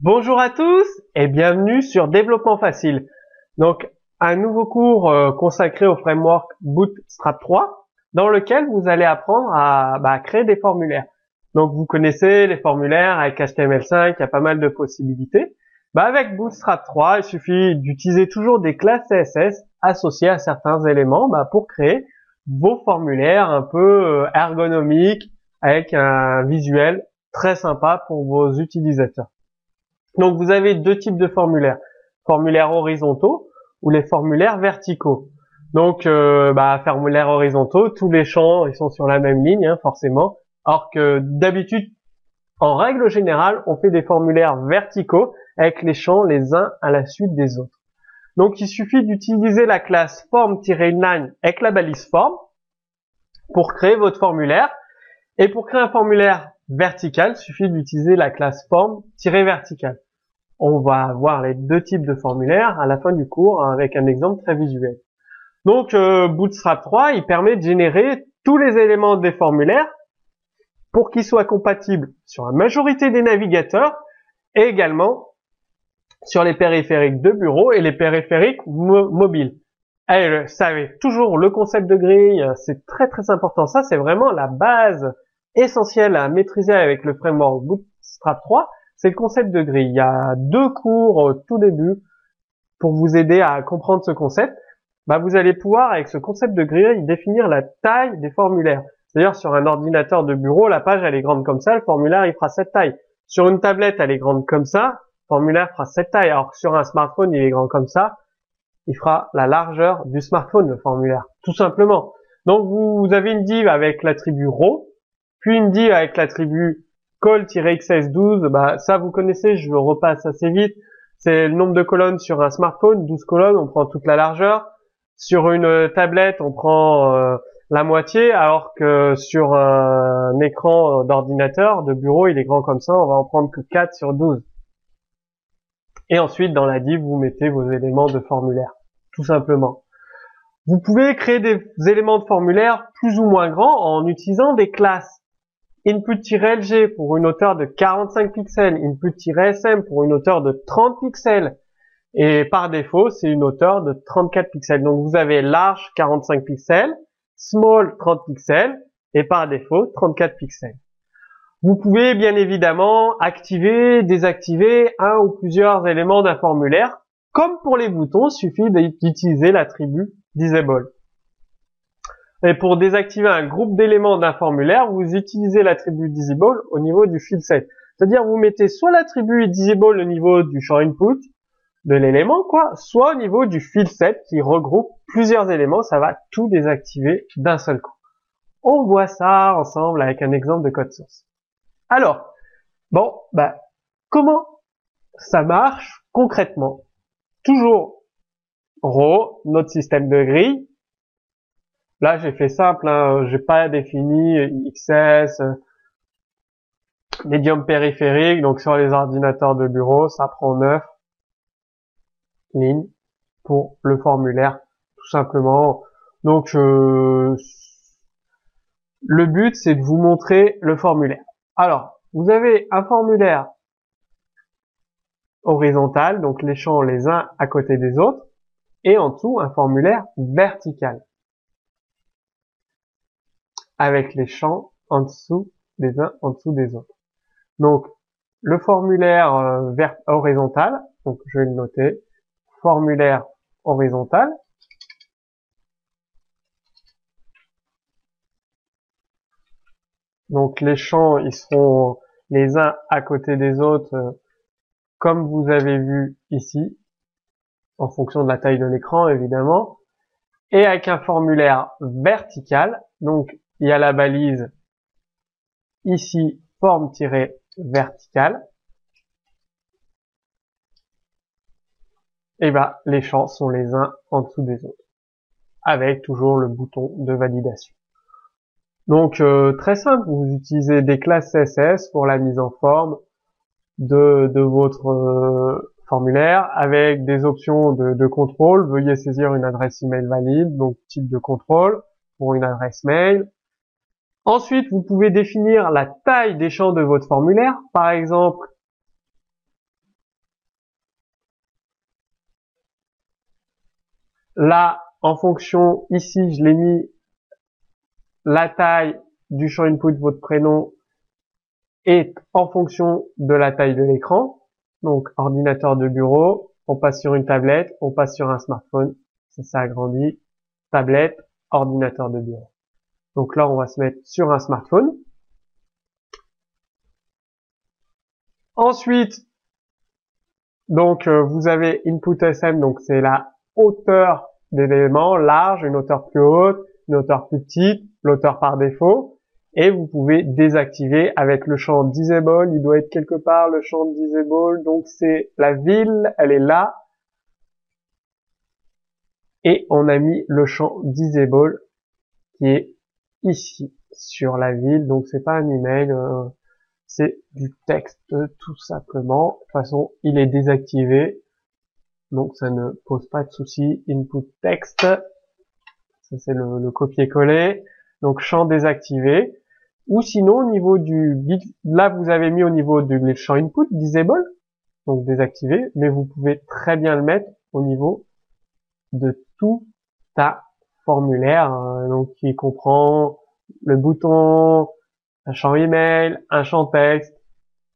Bonjour à tous et bienvenue sur Développement Facile. Donc, un nouveau cours consacré au framework Bootstrap 3 dans lequel vous allez apprendre à créer des formulaires. Donc, vous connaissez les formulaires avec HTML5, il y a pas mal de possibilités. Avec Bootstrap 3, il suffit d'utiliser toujours des classes CSS associées à certains éléments pour créer vos formulaires un peu ergonomiques avec un visuel très sympa pour vos utilisateurs. Donc vous avez deux types de formulaires horizontaux ou les formulaires verticaux. Donc formulaires horizontaux, tous les champs ils sont sur la même ligne forcément, alors que d'habitude, en règle générale, on fait des formulaires verticaux avec les champs les uns à la suite des autres. Donc il suffit d'utiliser la classe form-inline avec la balise form pour créer votre formulaire. Et pour créer un formulaire vertical, il suffit d'utiliser la classe form-vertical. On va voir les deux types de formulaires à la fin du cours avec un exemple très visuel. Donc Bootstrap 3, il permet de générer tous les éléments des formulaires pour qu'ils soient compatibles sur la majorité des navigateurs et également sur les périphériques de bureau et les périphériques mobiles. Et vous savez, toujours le concept de grille, c'est très très important. Ça, c'est vraiment la base essentielle à maîtriser avec le framework Bootstrap 3. C'est le concept de grille. Il y a deux cours au tout début pour vous aider à comprendre ce concept. Vous allez pouvoir, avec ce concept de grille, définir la taille des formulaires. C'est-à-dire, sur un ordinateur de bureau, la page, elle est grande comme ça, le formulaire, il fera cette taille. Sur une tablette, elle est grande comme ça, le formulaire fera cette taille. Alors que sur un smartphone, il est grand comme ça, il fera la largeur du smartphone, le formulaire, tout simplement. Donc, vous avez une div avec l'attribut row, puis une div avec l'attribut col-xs12, ça vous connaissez, je le repasse assez vite. C'est le nombre de colonnes sur un smartphone, 12 colonnes, on prend toute la largeur. Sur une tablette, on prend la moitié, alors que sur un écran d'ordinateur, de bureau, il est grand comme ça, on va en prendre que 4 sur 12. Et ensuite, dans la div, vous mettez vos éléments de formulaire, tout simplement. Vous pouvez créer des éléments de formulaire plus ou moins grands en utilisant des classes. Input-LG pour une hauteur de 45 pixels, input-SM pour une hauteur de 30 pixels, et par défaut, c'est une hauteur de 34 pixels. Donc vous avez large 45 pixels, small 30 pixels, et par défaut 34 pixels. Vous pouvez bien évidemment activer, désactiver un ou plusieurs éléments d'un formulaire. Comme pour les boutons, il suffit d'utiliser l'attribut disable. Et pour désactiver un groupe d'éléments d'un formulaire, vous utilisez l'attribut disable au niveau du field set. C'est-à-dire vous mettez soit l'attribut disable au niveau du champ input de l'élément, soit au niveau du field set qui regroupe plusieurs éléments, ça va tout désactiver d'un seul coup. On voit ça ensemble avec un exemple de code source. Alors, comment ça marche concrètement? Toujours row, notre système de grille. Là, j'ai fait simple, j'ai pas défini XS, médium périphérique, donc sur les ordinateurs de bureau, ça prend 9 lignes pour le formulaire, tout simplement. Donc, le but, c'est de vous montrer le formulaire. Alors, vous avez un formulaire horizontal, donc les champs les uns à côté des autres, et en dessous, un formulaire vertical, avec les champs en dessous des uns en dessous des autres. Donc, le formulaire horizontal, donc je vais le noter, formulaire horizontal. Donc les champs, ils seront les uns à côté des autres, comme vous avez vu ici, en fonction de la taille de l'écran évidemment. Et avec un formulaire vertical, donc il y a la balise ici, form-vertical. Et les champs sont les uns en dessous des autres, avec toujours le bouton de validation. Donc très simple, vous utilisez des classes CSS pour la mise en forme de votre formulaire avec des options de contrôle. Veuillez saisir une adresse email valide, donc type de contrôle pour une adresse mail. Ensuite, vous pouvez définir la taille des champs de votre formulaire. Par exemple, Là, en fonction, ici, je l'ai mis la taille du champ input, votre prénom, est en fonction de la taille de l'écran. Donc, ordinateur de bureau, on passe sur une tablette, on passe sur un smartphone, ça s'agrandit, tablette, ordinateur de bureau. Donc là, on va se mettre sur un smartphone. Ensuite, donc vous avez input SM, donc c'est la hauteur des éléments, large, une hauteur plus haute, une hauteur plus petite, l'hauteur par défaut. Et vous pouvez désactiver avec le champ disable, il doit être quelque part le champ disable, donc c'est la ville, elle est là. Et on a mis le champ disable qui est ici sur la ville, donc c'est pas un email, c'est du texte tout simplement. De toute façon, il est désactivé, donc ça ne pose pas de souci. Input text, ça c'est le copier-coller, donc champ désactivé. Ou sinon au niveau là vous avez mis au niveau du champ input disable, donc désactivé, mais vous pouvez très bien le mettre au niveau de tout ta formulaire, donc qui comprend le bouton, un champ email, un champ texte,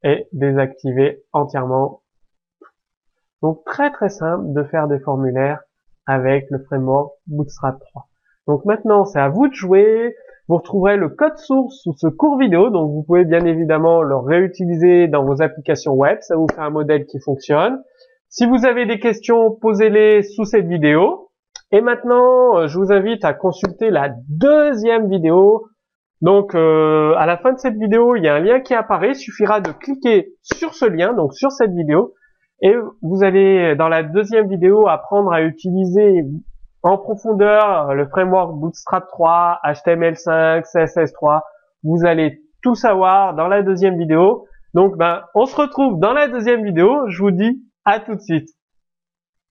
et désactiver entièrement. Donc très très simple de faire des formulaires avec le framework Bootstrap 3. Donc maintenant c'est à vous de jouer. Vous retrouverez le code source sous ce court vidéo, donc vous pouvez bien évidemment le réutiliser dans vos applications web, ça vous fait un modèle qui fonctionne. Si vous avez des questions, posez-les sous cette vidéo. Et maintenant, je vous invite à consulter la deuxième vidéo. Donc à la fin de cette vidéo, il y a un lien qui apparaît, il suffira de cliquer sur ce lien, donc sur cette vidéo, et vous allez dans la deuxième vidéo apprendre à utiliser en profondeur le framework Bootstrap 3, HTML5, CSS3. Vous allez tout savoir dans la deuxième vidéo. Donc on se retrouve dans la deuxième vidéo. Je vous dis à tout de suite.